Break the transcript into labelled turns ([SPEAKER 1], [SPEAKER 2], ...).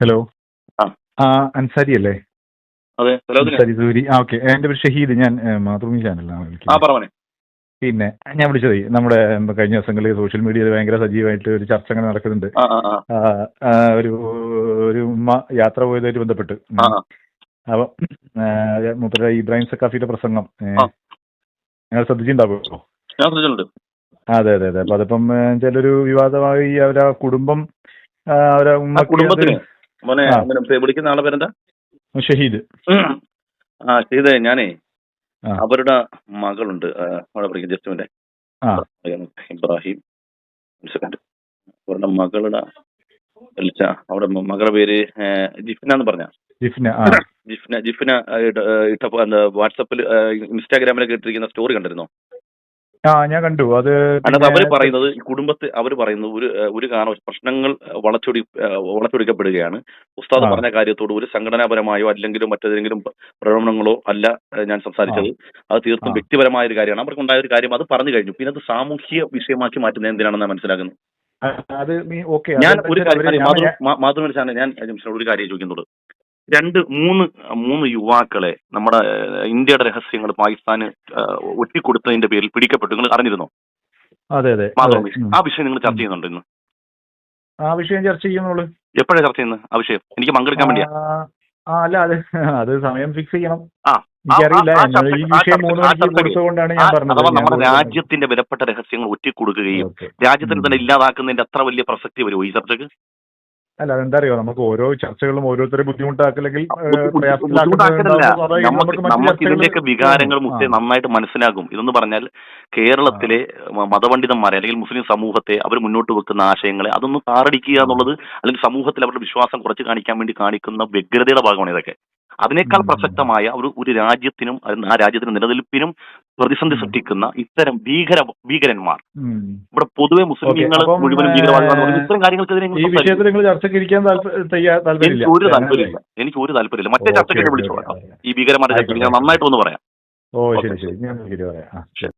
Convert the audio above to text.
[SPEAKER 1] Hello.
[SPEAKER 2] ആ
[SPEAKER 1] അൻസാരി അല്ലേ?
[SPEAKER 2] അതെ,
[SPEAKER 1] അൻസാരി സൂരി. ഓക്കെ. എൻ്റെ പേര് ഷഹീദ്. ഞാൻ മാതൃഭൂമി ചാനലിലാണ് വിളിക്കുന്നത്.
[SPEAKER 2] പറഞ്ഞേ.
[SPEAKER 1] പിന്നെ ഞാൻ വിളിച്ചതേ, നമ്മുടെ കഴിഞ്ഞ ദിവസങ്ങളിൽ സോഷ്യൽ മീഡിയയിൽ ഭയങ്കര സജീവമായിട്ട് ഒരു ചർച്ച അങ്ങനെ നടക്കുന്നുണ്ട്. ആ, ഒരു ഒരു ഉമ്മ യാത്ര പോയതായിട്ട് ബന്ധപ്പെട്ട്. അപ്പൊ മൂപ്പര ഇബ്രാഹിം സക്കാഫിയുടെ പ്രസംഗം നിങ്ങൾ ശ്രദ്ധിച്ചിട്ടുണ്ടാവുമല്ലോ? അതെ അതെ അതെ. അപ്പൊ അതിപ്പം ചിലൊരു വിവാദമായി അവരാ കുടുംബം, അവരെ ഉമ്മക്ക്
[SPEAKER 2] വിളിക്കുന്ന ആളെ പേരെന്താ?
[SPEAKER 1] ഷഹീദ്.
[SPEAKER 2] ഷഹീദേ, ഞാനേ അവരുടെ മകളുണ്ട് അവിടെ പഠിക്കുന്ന ജസ്റ്റുവിന്റെ ഇബ്രാഹിം. അവരുടെ മകളുടെ അവിടെ മകളുടെ പേര് ജിഫ്ന എന്ന് പറഞ്ഞ ജിഫ്ന ഇട്ടപ്പോ വാട്സപ്പിൽ ഇൻസ്റ്റാഗ്രാമിലൊക്കെ ഇട്ടിരിക്കുന്ന സ്റ്റോറി കണ്ടിരുന്നോ?
[SPEAKER 1] ഞാൻ കണ്ടു. അത്
[SPEAKER 2] അതിനകത്ത് അവര് പറയുന്നത്, ഈ കുടുംബത്തെ അവര് പറയുന്നത് ഒരു കാരണം പ്രശ്നങ്ങൾ വളച്ചൊടിക്കപ്പെടുകയാണ്. ഉസ്താദ് പറഞ്ഞ കാര്യത്തോട് ഒരു സംഘടനാപരമായോ അല്ലെങ്കിലും മറ്റേതെങ്കിലും പ്രകടനങ്ങളോ അല്ല ഞാൻ സംസാരിച്ചത്. അത് തീർത്തും വ്യക്തിപരമായ ഒരു കാര്യമാണ്. അവർക്കുണ്ടായ ഒരു കാര്യം അത് പറഞ്ഞു കഴിഞ്ഞു. പിന്നെ അത് സാമൂഹ്യ വിഷയമാക്കി മാറ്റുന്നത് എന്തിനാണെന്ന് മനസ്സിലാക്കുന്നത്. ഞാൻ ഒരു കാര്യം മാതൃഭൂമി ഞാൻ ഒരു കാര്യം ചോദിക്കുന്നുള്ളൂ. മൂന്ന് യുവാക്കളെ നമ്മുടെ ഇന്ത്യയുടെ രഹസ്യങ്ങൾ പാകിസ്ഥാന് ഒറ്റിക്കൊടുത്തതിന്റെ പേരിൽ പിടിക്കപ്പെട്ടു. നിങ്ങൾ അറിഞ്ഞിരുന്നോ?
[SPEAKER 1] അതെ അതെ.
[SPEAKER 2] ആ വിഷയം നിങ്ങൾ ചർച്ച ചെയ്യുന്നുണ്ടോ ഇന്ന്?
[SPEAKER 1] ആ വിഷയം ചർച്ച ചെയ്യുന്നുള്ളൂ.
[SPEAKER 2] എപ്പോഴാണ് ചർച്ച ചെയ്യുന്നത് ആ വിഷയം? എനിക്ക് പങ്കെടുക്കാൻ വേണ്ടിയാ.
[SPEAKER 1] അല്ല, അത് സമയം ഫിക്സ് ചെയ്യണം. അഥവാ
[SPEAKER 2] നമ്മുടെ രാജ്യത്തിന്റെ വിലപ്പെട്ട രഹസ്യങ്ങൾ ഒറ്റിക്കൊടുക്കുകയും രാജ്യത്തിന് തന്നെ ഇല്ലാതാക്കുന്നതിന്റെ അത്ര വലിയ പ്രസക്തി വരുമോ ഈ ചർച്ചക്ക്?
[SPEAKER 1] അല്ല, അതെന്താ അറിയോ, നമുക്ക് ഓരോ ചർച്ചകളും ഓരോരുത്തരെ ബുദ്ധിമുട്ടാക്കലെങ്കിൽ
[SPEAKER 2] നമുക്ക് ഇതിന്റെയൊക്കെ വികാരങ്ങൾ നന്നായിട്ട് മനസ്സിലാകും. ഇതെന്ന് പറഞ്ഞാൽ കേരളത്തിലെ മതപണ്ഡിതന്മാരെ അല്ലെങ്കിൽ മുസ്ലിം സമൂഹത്തെ അവർ മുന്നോട്ട് വെക്കുന്ന ആശയങ്ങളെ അതൊന്ന് താറടിക്കുക എന്നുള്ളത്, അല്ലെങ്കിൽ സമൂഹത്തിൽ അവരുടെ വിശ്വാസം കുറച്ച് കാണിക്കാൻ വേണ്ടി കാണിക്കുന്ന വ്യഗ്രതയുടെ ഭാഗമാണ് ഇതൊക്കെ. അതിനേക്കാൾ പ്രസക്തമായ ഒരു രാജ്യത്തിനും ആ രാജ്യത്തിന്റെ നിലനിൽപ്പിനും പ്രതിസന്ധി സൃഷ്ടിക്കുന്ന ഇത്തരം ഭീകരന്മാർ ഇവിടെ പൊതുവെ മുസ്ലിങ്ങൾ മുഴുവനും ഭീകരവാദികളാണ്. ഇത്തരം കാര്യങ്ങൾക്കെതിരെ എനിക്ക് ഒരു താല്പര്യമില്ല. മറ്റേ ചർച്ചയ്ക്ക് വിളിച്ചോളാം. ഈ ഭീകരന്മാരുടെ ചർച്ച നന്നായിട്ട് ഒന്ന് പറയാം.
[SPEAKER 1] ശരി.